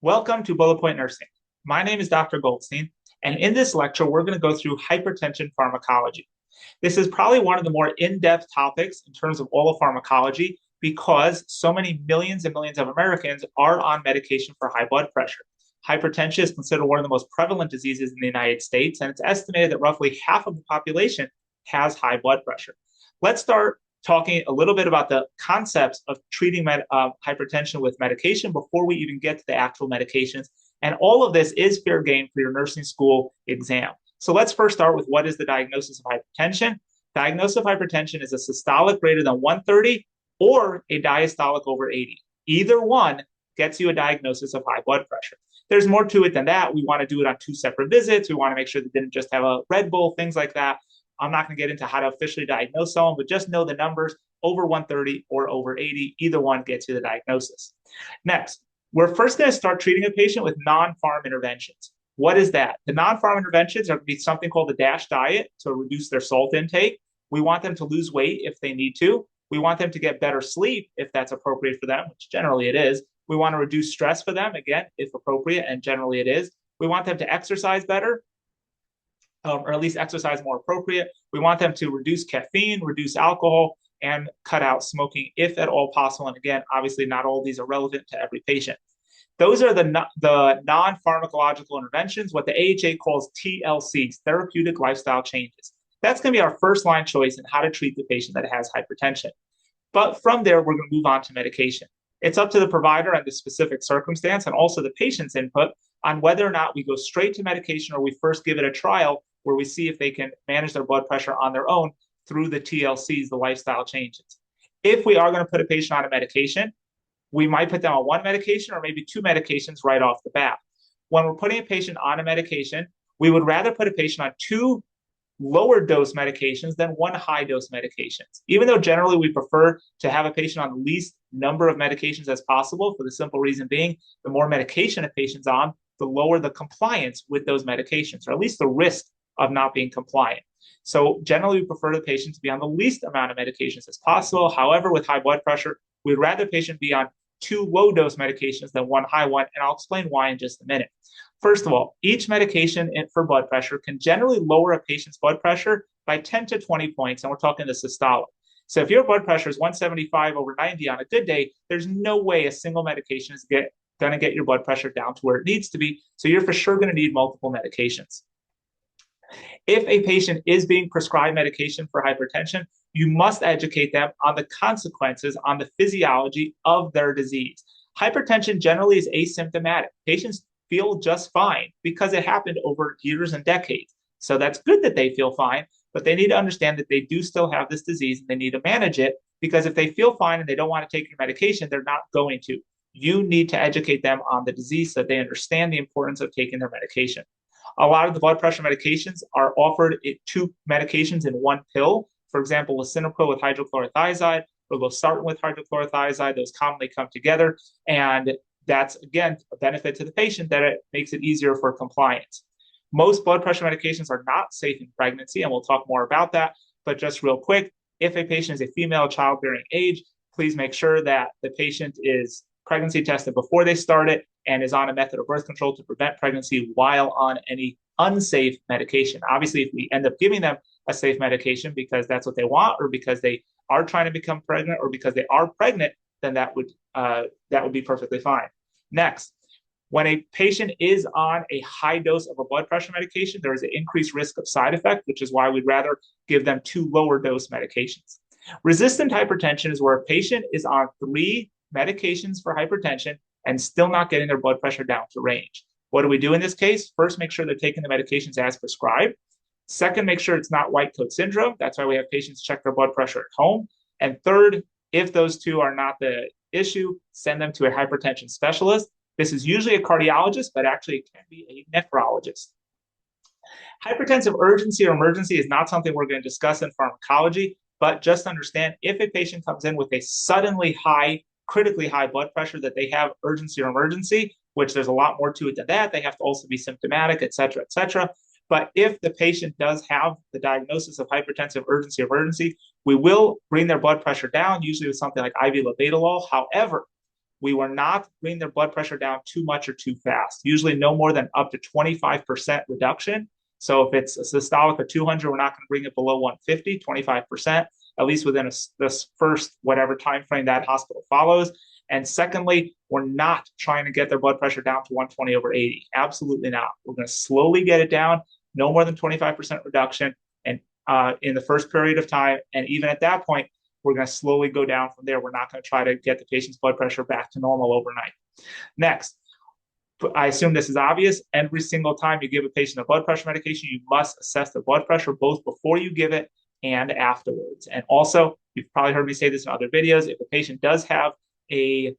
Welcome to Bullet Point Nursing. My name is Dr. Goldstein, and in this lecture, we're going to go through hypertension pharmacology. This is probably one of the more in-depth topics in terms of all of pharmacology because so many millions and millions of Americans are on medication for high blood pressure. Hypertension is considered one of the most prevalent diseases in the United States, and it's estimated that roughly half of the population has high blood pressure. Let's start talking a little bit about the concepts of treating hypertension with medication before we even get to the actual medications. And all of this is fair game for your nursing school exam. So let's first start with what is the diagnosis of hypertension. Diagnosis of hypertension is a systolic greater than 130 or a diastolic over 80. Either one gets you a diagnosis of high blood pressure. There's more to it than that. We want to do it on 2 separate visits. We want to make sure they didn't just have a Red Bull, things like that. I'm not going to get into how to officially diagnose someone, but just know the numbers over 130 or over 80. Either one gets you the diagnosis. Next, we're first going to start treating a patient with non-pharm interventions. What is that? The non-pharm interventions are going to be something called the DASH diet to reduce their salt intake. We want them to lose weight if they need to. We want them to get better sleep if that's appropriate for them, which generally it is. We want to reduce stress for them, again, if appropriate, and generally it is. We want them to exercise better. Or at least exercise more appropriate. We want them to reduce caffeine, reduce alcohol, and cut out smoking if at all possible. And again, obviously not all of these are relevant to every patient. Those are the non-pharmacological interventions, what the AHA calls TLCs, therapeutic lifestyle changes. That's going to be our first line choice in how to treat the patient that has hypertension. But from there, we're going to move on to medication. It's up to the provider and the specific circumstance and also the patient's input on whether or not we go straight to medication or we first give it a trial where we see if they can manage their blood pressure on their own through the TLCs, the lifestyle changes. If we are going to put a patient on a medication, we might put them on 1 medication or maybe 2 medications right off the bat. When we're putting a patient on a medication, we would rather put a patient on 2 lower dose medications than 1 high dose medications. Even though generally we prefer to have a patient on the least number of medications as possible, for the simple reason being, the more medication a patient's on, the lower the compliance with those medications, or at least the risk of not being compliant. So generally, we prefer the patient to be on the least amount of medications as possible. However, with high blood pressure, we'd rather the patient be on 2 low-dose medications than 1 high one, and I'll explain why in just a minute. First of all, each medication for blood pressure can generally lower a patient's blood pressure by 10 to 20 points, and we're talking the systolic. So if your blood pressure is 175 over 90 on a good day, there's no way a single medication is going to get your blood pressure down to where it needs to be, so you're for sure going to need multiple medications. If a patient is being prescribed medication for hypertension, you must educate them on the consequences, on the physiology of their disease. Hypertension generally is asymptomatic. Patients feel just fine because it happened over years and decades. So that's good that they feel fine, but they need to understand that they do still have this disease and they need to manage it, because if they feel fine and they don't want to take your medication, they're not going to. You need to educate them on the disease so that they understand the importance of taking their medication. A lot of the blood pressure medications are offered 2 medications in 1 pill. For example, lisinopril with hydrochlorothiazide or losartan with hydrochlorothiazide. Those commonly come together. And that's, again, a benefit to the patient that it makes it easier for compliance. Most blood pressure medications are not safe in pregnancy, and we'll talk more about that. But just real quick, if a patient is a female childbearing age, please make sure that the patient is pregnancy tested before they start it and is on a method of birth control to prevent pregnancy while on any unsafe medication. Obviously, if we end up giving them a safe medication because that's what they want, or because they are trying to become pregnant, or because they are pregnant, then that would be perfectly fine. Next, when a patient is on a high dose of a blood pressure medication, there is an increased risk of side effect, which is why we'd rather give them 2 lower dose medications. Resistant hypertension is where a patient is on 3 medications for hypertension and still not getting their blood pressure down to range. What do we do in this case? First, make sure they're taking the medications as prescribed. Second, make sure it's not white coat syndrome. That's why we have patients check their blood pressure at home. And third, if those 2 are not the issue, send them to a hypertension specialist. This is usually a cardiologist, but actually it can be a nephrologist. Hypertensive urgency or emergency is not something we're going to discuss in pharmacology, but just understand if a patient comes in with a suddenly high, critically high blood pressure, that they have urgency or emergency, which there's a lot more to it than that. They have to also be symptomatic, et cetera, et cetera. But if the patient does have the diagnosis of hypertensive urgency or emergency, we will bring their blood pressure down, usually with something like IV labetalol. However, we were not bringing their blood pressure down too much or too fast, usually no more than up to 25% reduction. So if it's a systolic of 200, we're not going to bring it below 150, 25%, at least within this first whatever time frame that hospital follows. And secondly, we're not trying to get their blood pressure down to 120 over 80. Absolutely not. We're going to slowly get it down, no more than 25% reduction, and in the first period of time. And even at that point, we're going to slowly go down from there. We're not going to try to get the patient's blood pressure back to normal overnight. Next, I assume this is obvious. Every single time you give a patient a blood pressure medication, you must assess the blood pressure both before you give it and afterwards. And also, you've probably heard me say this in other videos, if a patient does have a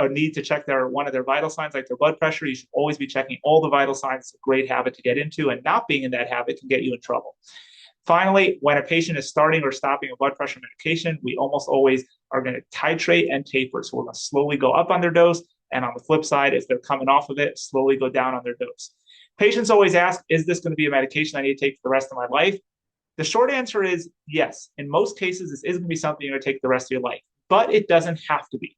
need to check one of their vital signs like their blood pressure, you should always be checking all the vital signs. It's a great habit to get into, and not being in that habit can get you in trouble. Finally, when a patient is starting or stopping a blood pressure medication, we almost always are going to titrate and taper. So we're going to slowly go up on their dose, and on the flip side, if they're coming off of it, slowly go down on their dose. Patients always ask, is this going to be a medication I need to take for the rest of my life? The short answer is yes. In most cases, this is going to be something you're going to take the rest of your life, but it doesn't have to be.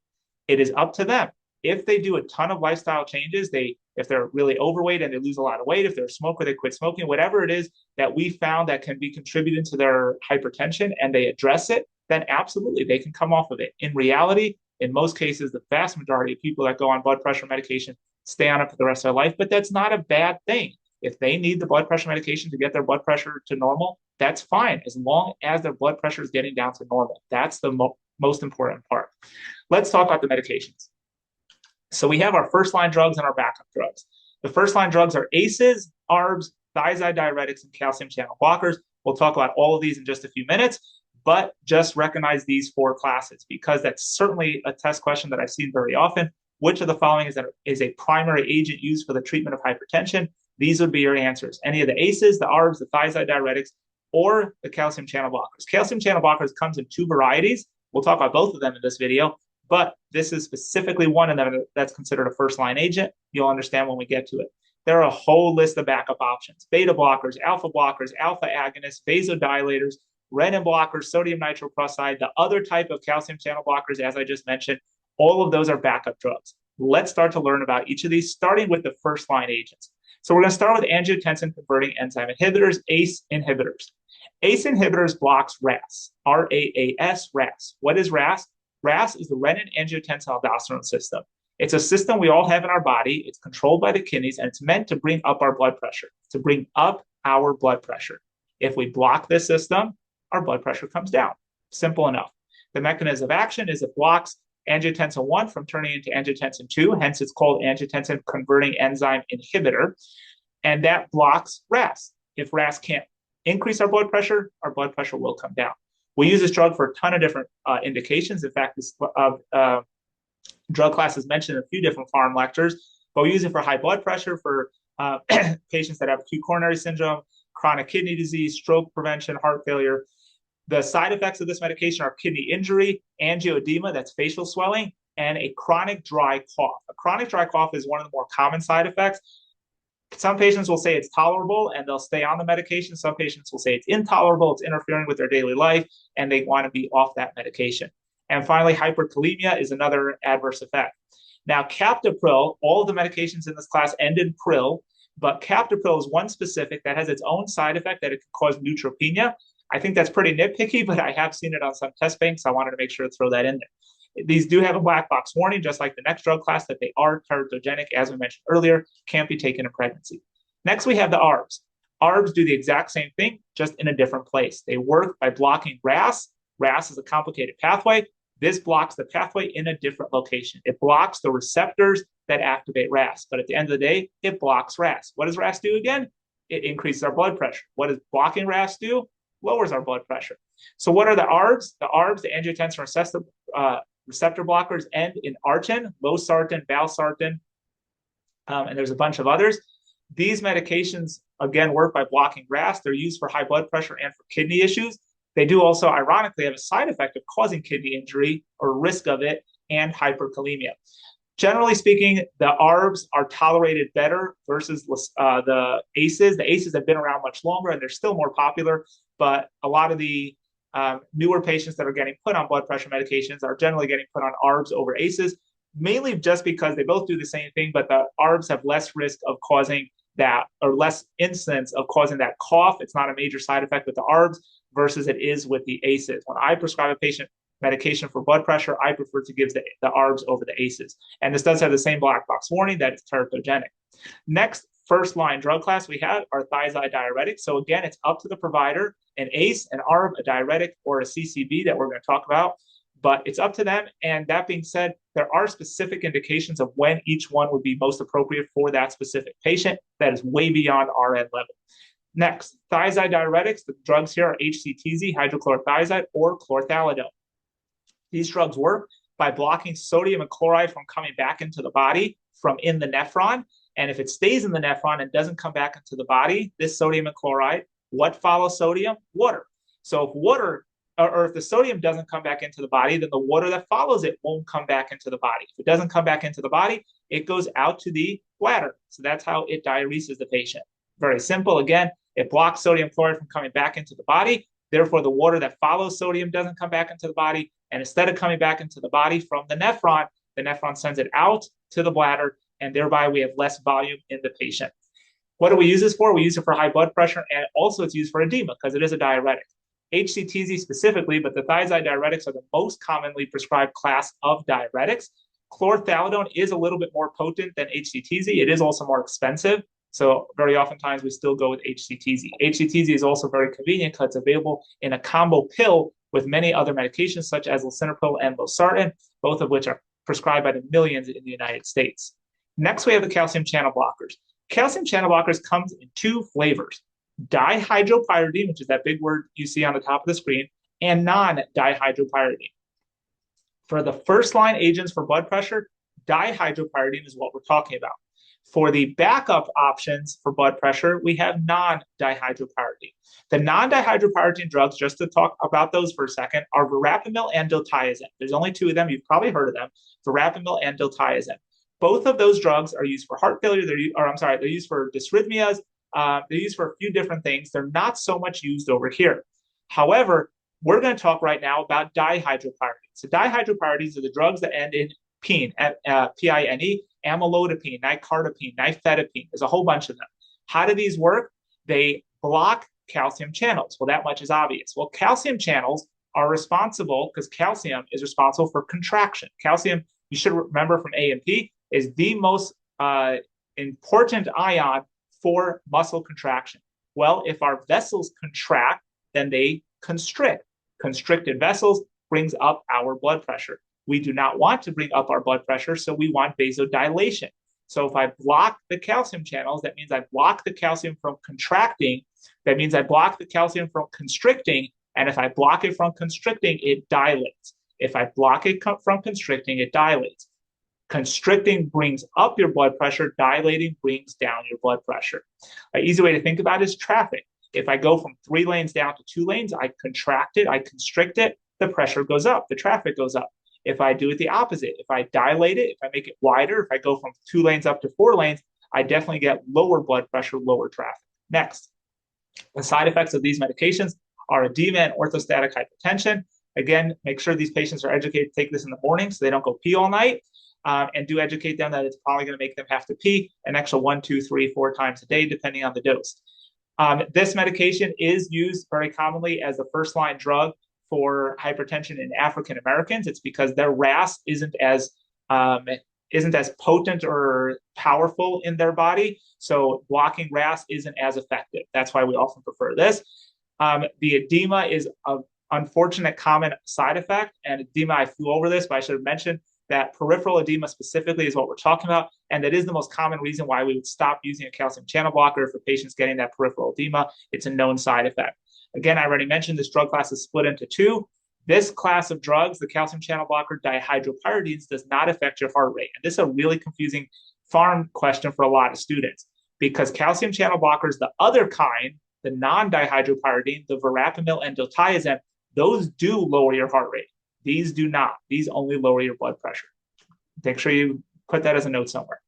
It is up to them. If they do a ton of lifestyle changes, if they're really overweight and they lose a lot of weight, if they're a smoker, they quit smoking, whatever it is that we found that can be contributing to their hypertension and they address it, then absolutely they can come off of it. In reality, in most cases, the vast majority of people that go on blood pressure medication stay on it for the rest of their life, but that's not a bad thing. If they need the blood pressure medication to get their blood pressure to normal, that's fine, as long as their blood pressure is getting down to normal. That's the most important part. Let's talk about the medications. So we have our first-line drugs and our backup drugs. The first-line drugs are ACEs, ARBs, thiazide diuretics, and calcium channel blockers. We'll talk about all of these in just a few minutes, but just recognize these four classes because that's certainly a test question that I've seen very often. Which of the following is a primary agent used for the treatment of hypertension? These would be your answers. Any of the ACEs, the ARBs, the thiazide diuretics, or the calcium channel blockers. Calcium channel blockers comes in two varieties. We'll talk about both of them in this video, but this is specifically one of them that's considered a first-line agent. You'll understand when we get to it. There are a whole list of backup options: beta blockers, alpha agonists, vasodilators, renin blockers, sodium nitroprusside, the other type of calcium channel blockers, as I just mentioned. All of those are backup drugs. Let's start to learn about each of these, starting with the first-line agents. So we're going to start with angiotensin-converting enzyme inhibitors, ACE inhibitors. ACE inhibitors blocks RAS, R-A-A-S, RAS. What is RAS? RAS is the renin-angiotensin-aldosterone system. It's a system we all have in our body. It's controlled by the kidneys, and it's meant to bring up our blood pressure, to bring up our blood pressure. If we block this system, our blood pressure comes down. Simple enough. The mechanism of action is it blocks angiotensin 1 from turning into angiotensin 2, hence it's called angiotensin converting enzyme inhibitor, and that blocks RAS. If RAS can't increase our blood pressure will come down. We use this drug for a ton of different indications. In fact, this drug class is mentioned in a few different pharm lectures, but we use it for high blood pressure, for patients that have acute coronary syndrome, chronic kidney disease, stroke prevention, heart failure. The side effects of this medication are kidney injury, angioedema, that's facial swelling, and a chronic dry cough. A chronic dry cough is one of the more common side effects. Some patients will say it's tolerable and they'll stay on the medication. Some patients will say it's intolerable, it's interfering with their daily life, and they want to be off that medication. And finally, hyperkalemia is another adverse effect. Now, captopril, all of the medications in this class end in pril, but captopril is one specific that has its own side effect that it can cause neutropenia. I think that's pretty nitpicky, but I have seen it on some test banks. So I wanted to make sure to throw that in there. These do have a black box warning, just like the next drug class, that they are teratogenic, as we mentioned earlier, can't be taken in pregnancy. Next, we have the ARBs. ARBs do the exact same thing, just in a different place. They work by blocking RAS. RAS is a complicated pathway. This blocks the pathway in a different location. It blocks the receptors that activate RAS, but at the end of the day, it blocks RAS. What does RAS do again? It increases our blood pressure. What does blocking RAS do? Lowers our blood pressure. So what are the ARBs? The ARBs, the angiotensin receptor blockers, end in artin, losartan, valsartan, and there's a bunch of others. These medications, again, work by blocking RAS. They're used for high blood pressure and for kidney issues. They do also, ironically, have a side effect of causing kidney injury or risk of it and hyperkalemia. Generally speaking, the ARBs are tolerated better versus the ACEs. The ACEs have been around much longer and they're still more popular, but a lot of the newer patients that are getting put on blood pressure medications are generally getting put on ARBs over ACEs mainly just because they both do the same thing, but the ARBs have less risk of causing that, or less incidence of causing that cough. It's not a major side effect with the ARBs versus it is with the ACEs. When I prescribe a patient medication for blood pressure, I prefer to give the ARBs over the ACEs. And this does have the same black box warning that it's teratogenic. Next, first line drug class we have are thiazide diuretics. So again, it's up to the provider, an ACE, an ARB, a diuretic, or a CCB that we're going to talk about, but it's up to them. And that being said, there are specific indications of when each one would be most appropriate for that specific patient. That is way beyond our end level. Next, thiazide diuretics. The drugs here are HCTZ, hydrochlorothiazide, or chlorthalidone. These drugs work by blocking sodium and chloride from coming back into the body from in the nephron. And if it stays in the nephron and doesn't come back into the body, this sodium and chloride, what follows sodium? Water. So if water, or if the sodium doesn't come back into the body, then the water that follows it won't come back into the body. If it doesn't come back into the body, it goes out to the bladder. So that's how it diureses the patient. Very simple. Again, it blocks sodium chloride from coming back into the body. Therefore, the water that follows sodium doesn't come back into the body. And instead of coming back into the body from the nephron sends it out to the bladder, and thereby we have less volume in the patient. What do we use this for? We use it for high blood pressure, and also it's used for edema because it is a diuretic. HCTZ specifically, but the thiazide diuretics are the most commonly prescribed class of diuretics. Chlorthalidone is a little bit more potent than HCTZ. It is also more expensive. So very oftentimes we still go with HCTZ. HCTZ is also very convenient because it's available in a combo pill with many other medications such as lisinopril and losartan, both of which are prescribed by the millions in the United States. Next, we have the calcium channel blockers. Calcium channel blockers comes in two flavors: dihydropyridine, which is that big word you see on the top of the screen, and non-dihydropyridine. For the first line agents for blood pressure, dihydropyridine is what we're talking about. For the backup options for blood pressure, we have non-dihydropyridine. The non-dihydropyridine drugs, just to talk about those for a second, are verapamil and diltiazem. There's only two of them. You've probably heard of them, verapamil and diltiazem. Both of those drugs are used for heart failure. They're used for dysrhythmias. They're used for a few different things. They're not so much used over here. However, we're going to talk right now about dihydropyridine. So dihydropyridines are the drugs that end in pine, P-I-N-E, amlodipine, nicardipine, nifedipine. There's a whole bunch of them. How do these work? They block calcium channels. Well, that much is obvious. Well, calcium channels are responsible because calcium is responsible for contraction. Calcium, you should remember from A&P, is the most important ion for muscle contraction. Well, if our vessels contract, then they constrict. Constricted vessels brings up our blood pressure. We do not want to bring up our blood pressure, so we want vasodilation. So if I block the calcium channels, that means I block the calcium from contracting. That means I block the calcium from constricting. And if I block it from constricting, it dilates. If I block it from constricting, it dilates. Constricting brings up your blood pressure. Dilating brings down your blood pressure. An easy way to think about it is traffic. If I go from 3 lanes down to 2 lanes, I contract it, I constrict it, the pressure goes up, the traffic goes up. If I do it the opposite, if I dilate it, if I make it wider, if I go from 2 lanes up to 4 lanes, I definitely get lower blood pressure, lower traffic. Next, the side effects of these medications are edema and orthostatic hypotension. Again, make sure these patients are educated to take this in the morning so they don't go pee all night. And do educate them that it's probably going to make them have to pee an extra 1, 2, 3, 4 times a day, depending on the dose. This medication is used very commonly as the first-line drug for hypertension in African Americans. It's because their RAS isn't as potent or powerful in their body, so blocking RAS isn't as effective. That's why we often prefer this. The edema is an unfortunate common side effect, and edema, I flew over this, but I should have mentioned that peripheral edema specifically is what we're talking about, and that is the most common reason why we would stop using a calcium channel blocker for patients getting that peripheral edema. It's a known side effect. Again, I already mentioned this drug class is split into two. This class of drugs, the calcium channel blocker dihydropyridines, does not affect your heart rate. And this is a really confusing pharm question for a lot of students because calcium channel blockers, the other kind, the non-dihydropyridine, the verapamil and diltiazem, those do lower your heart rate. These do not. These only lower your blood pressure. Make sure you put that as a note somewhere.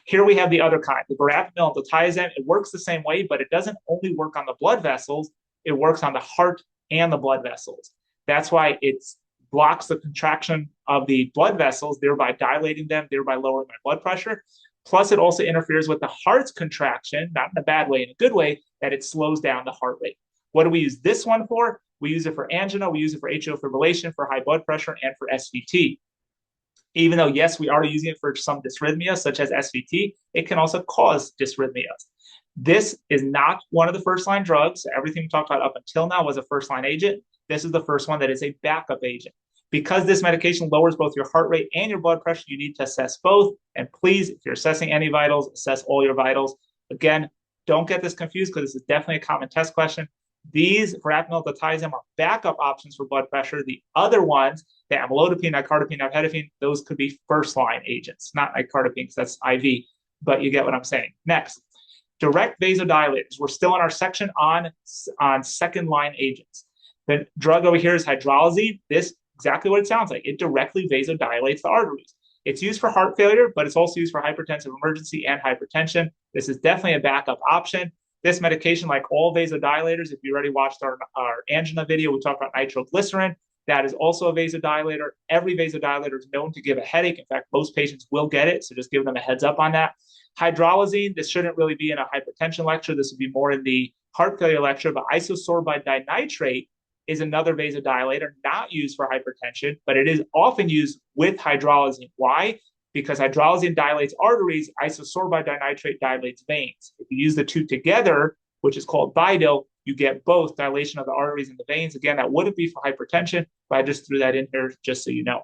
Here we have the other kind, the verapamil and diltiazem. It works the same way, but it doesn't only work on the blood vessels. It works on the heart and the blood vessels. That's why it's blocks the contraction of the blood vessels, thereby dilating them, thereby lowering my blood pressure. Plus, it also interferes with the heart's contraction, not in a bad way, in a good way, that it slows down the heart rate. What do we use this one for? We use it for angina, we use it for atrial fibrillation, for high blood pressure, and for SVT. Even though, yes, we are using it for some dysrhythmia, such as SVT, it can also cause dysrhythmias. This is not one of the first-line drugs. Everything we talked about up until now was a first-line agent. This is the first one that is a backup agent. Because this medication lowers both your heart rate and your blood pressure, you need to assess both. And please, if you're assessing any vitals, assess all your vitals. Again, don't get this confused because this is definitely a common test question. These verapamil, diltiazem are backup options for blood pressure. The other ones, the amlodipine, nicardipine, nifedipine, those could be first-line agents, not nicardipine because that's IV, but you get what I'm saying. Next, direct vasodilators. We're still in our section on second-line agents. The drug over here is hydralazine. This exactly what it sounds like. It directly vasodilates the arteries. It's used for heart failure, but it's also used for hypertensive emergency and hypertension. This is definitely a backup option. This medication, like all vasodilators, if you already watched our angina video, we talked about nitroglycerin. That is also a vasodilator. Every vasodilator is known to give a headache. In fact, most patients will get it, so just give them a heads up on that. Hydralazine, this shouldn't really be in a hypertension lecture. This would be more in the heart failure lecture, but isosorbide dinitrate is another vasodilator not used for hypertension, but it is often used with hydralazine. Why? Because hydralazine dilates arteries, isosorbide dinitrate dilates veins. If you use the two together, which is called bidil, you get both dilation of the arteries and the veins. Again, that wouldn't be for hypertension, but I just threw that in here just so you know.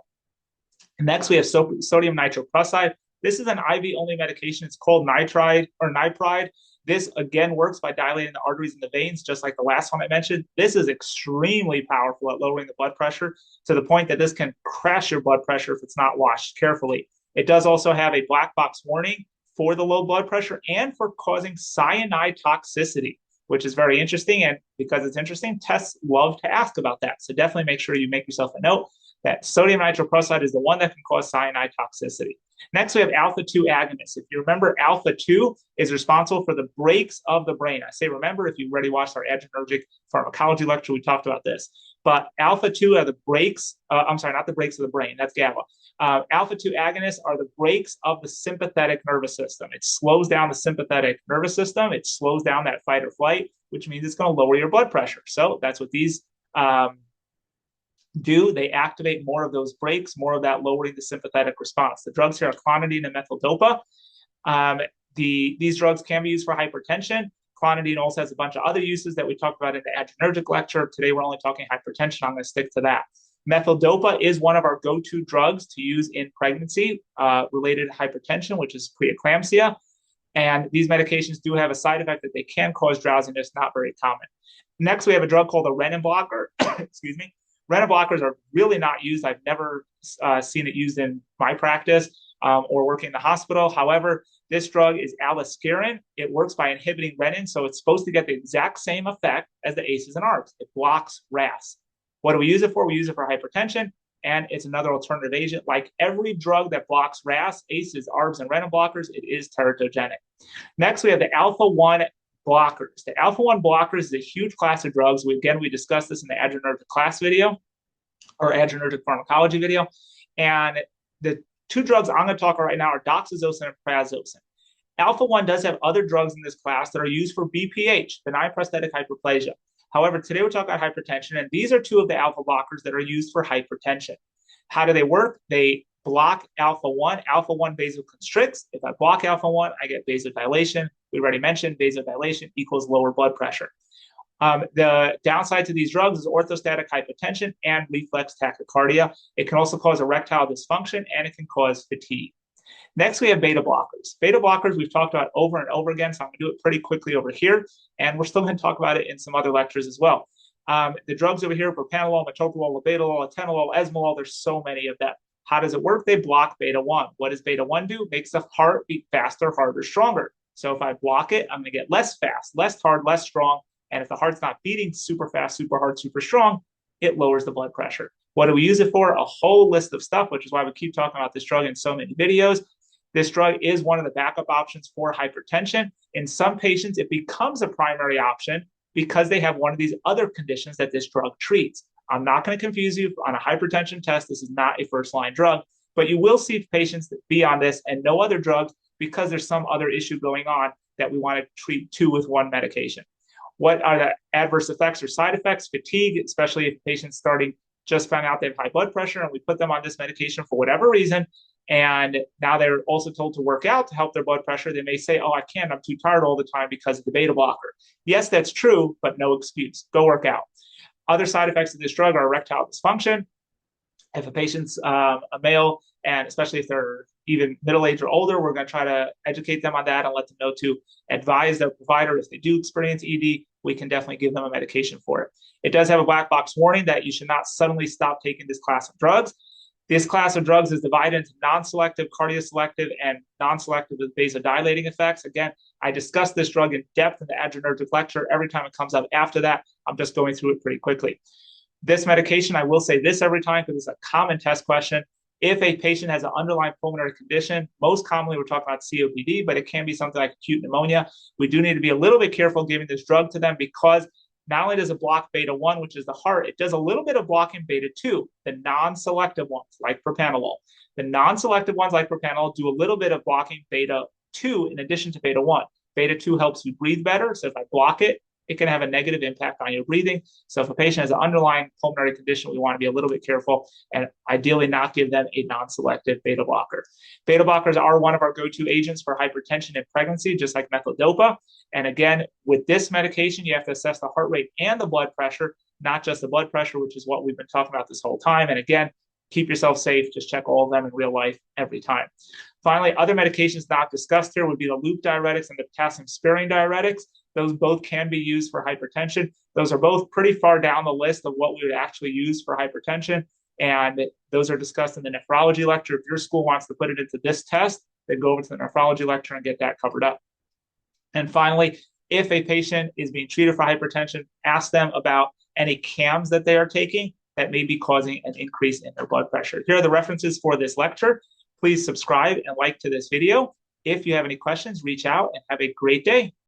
Next, we have sodium nitroprusside. This is an IV-only medication. It's called nitride or nipride. This, again, works by dilating the arteries and the veins, just like the last one I mentioned. This is extremely powerful at lowering the blood pressure to the point that this can crash your blood pressure if it's not watched carefully. It does also have a black box warning for the low blood pressure and for causing cyanide toxicity, which is very interesting. And because it's interesting, tests love to ask about that. So definitely make sure you make yourself a note that sodium nitroprusside is the one that can cause cyanide toxicity. Next, we have alpha-2 agonists. If you remember, alpha-2 is responsible for the brakes of the brain. I say remember, if you've already watched our adrenergic pharmacology lecture, we talked about this. But alpha-2 are the brakes, I'm sorry, not the brakes of the brain, that's GABA. Alpha-2 agonists are the brakes of the sympathetic nervous system. It slows down the sympathetic nervous system. It slows down that fight or flight, which means it's going to lower your blood pressure. So that's what these do. They activate more of those brakes, more of that lowering the sympathetic response. The drugs here are clonidine and methyldopa. These drugs can be used for hypertension. Clonidine also has a bunch of other uses that we talked about in the adrenergic lecture. Today, we're only talking hypertension. I'm going to stick to that. Methyldopa is one of our go-to drugs to use in pregnancy related to hypertension, which is preeclampsia. And these medications do have a side effect that they can cause drowsiness, not very common. Next, we have a drug called a renin blocker. Excuse me. Renin blockers are really not used. I've never seen it used in my practice or working in the hospital. However, this drug is aliskiren. It works by inhibiting renin, so it's supposed to get the exact same effect as the ACEs and ARBs. It blocks RAS. What do we use it for? We use it for hypertension, and it's another alternative agent. Like every drug that blocks RAS, ACEs, ARBs, and renin blockers, it is teratogenic. Next, we have the alpha-1 blockers. The alpha-1 blockers is a huge class of drugs. We discussed this in the adrenergic class video or adrenergic pharmacology video. And the two drugs I'm going to talk about right now are doxazosin and prazosin. Alpha-1 does have other drugs in this class that are used for BPH, benign prostatic hyperplasia. However, today we're talking about hypertension, and these are two of the alpha blockers that are used for hypertension. How do they work? They block alpha-1. Alpha-1 vasoconstricts. If I block alpha-1, I get vasodilation. We already mentioned vasodilation equals lower blood pressure. The downside to these drugs is orthostatic hypotension and reflex tachycardia. It can also cause erectile dysfunction, and it can cause fatigue. Next, we have beta blockers. Beta blockers we've talked about over and over again, so I'm going to do it pretty quickly over here, and we're still going to talk about it in some other lectures as well. The drugs over here, propranolol, metoprolol, labetalol, atenolol, esmolol, there's so many of them. How does it work? They block beta-1. What does beta-1 do? Makes the heart beat faster, harder, stronger. So if I block it, I'm going to get less fast, less hard, less strong. And if the heart's not beating super fast, super hard, super strong, it lowers the blood pressure. What do we use it for? A whole list of stuff, which is why we keep talking about this drug in so many videos. This drug is one of the backup options for hypertension. In some patients, it becomes a primary option because they have one of these other conditions that this drug treats. I'm not going to confuse you on a hypertension test. This is not a first-line drug, but you will see patients that be on this and no other drugs because there's some other issue going on that we want to treat two with one medication. What are the adverse effects or side effects? Fatigue, especially if patients just found out they have high blood pressure and we put them on this medication for whatever reason, and now they're also told to work out to help their blood pressure. They may say, oh, I can't, I'm too tired all the time because of the beta blocker. Yes, that's true, but no excuse. Go work out. Other side effects of this drug are erectile dysfunction. If a patient's a male, and especially if they're even middle-aged or older, we're going to try to educate them on that and let them know to advise their provider if they do experience ED, we can definitely give them a medication for it. It does have a black box warning that you should not suddenly stop taking this class of drugs. This class of drugs is divided into non-selective, cardioselective, and non-selective with vasodilating effects. Again, I discussed this drug in depth in the adrenergic lecture. Every time it comes up after that, I'm just going through it pretty quickly. This medication, I will say this every time because it's a common test question. If a patient has an underlying pulmonary condition, most commonly we're talking about COPD, but it can be something like acute pneumonia. We do need to be a little bit careful giving this drug to them because not only does it block beta-1, which is the heart, it does a little bit of blocking beta-2, the non-selective ones like propranolol. The non-selective ones like propranolol do a little bit of blocking beta-2 in addition to beta-1. Beta-2 helps you breathe better, so if I block it, it can have a negative impact on your breathing. So if a patient has an underlying pulmonary condition, we want to be a little bit careful and ideally not give them a non-selective beta blocker. Beta blockers are one of our go-to agents for hypertension and pregnancy, just like methyl-dopa. And again, with this medication, you have to assess the heart rate and the blood pressure, not just the blood pressure, which is what we've been talking about this whole time. And again, keep yourself safe. Just check all of them in real life every time. Finally, other medications not discussed here would be the loop diuretics and the potassium-sparing diuretics. Those both can be used for hypertension. Those are both pretty far down the list of what we would actually use for hypertension. And those are discussed in the nephrology lecture. If your school wants to put it into this test, then go over to the nephrology lecture and get that covered up. And finally, if a patient is being treated for hypertension, ask them about any CAMs that they are taking that may be causing an increase in their blood pressure. Here are the references for this lecture. Please subscribe and like to this video. If you have any questions, reach out and have a great day.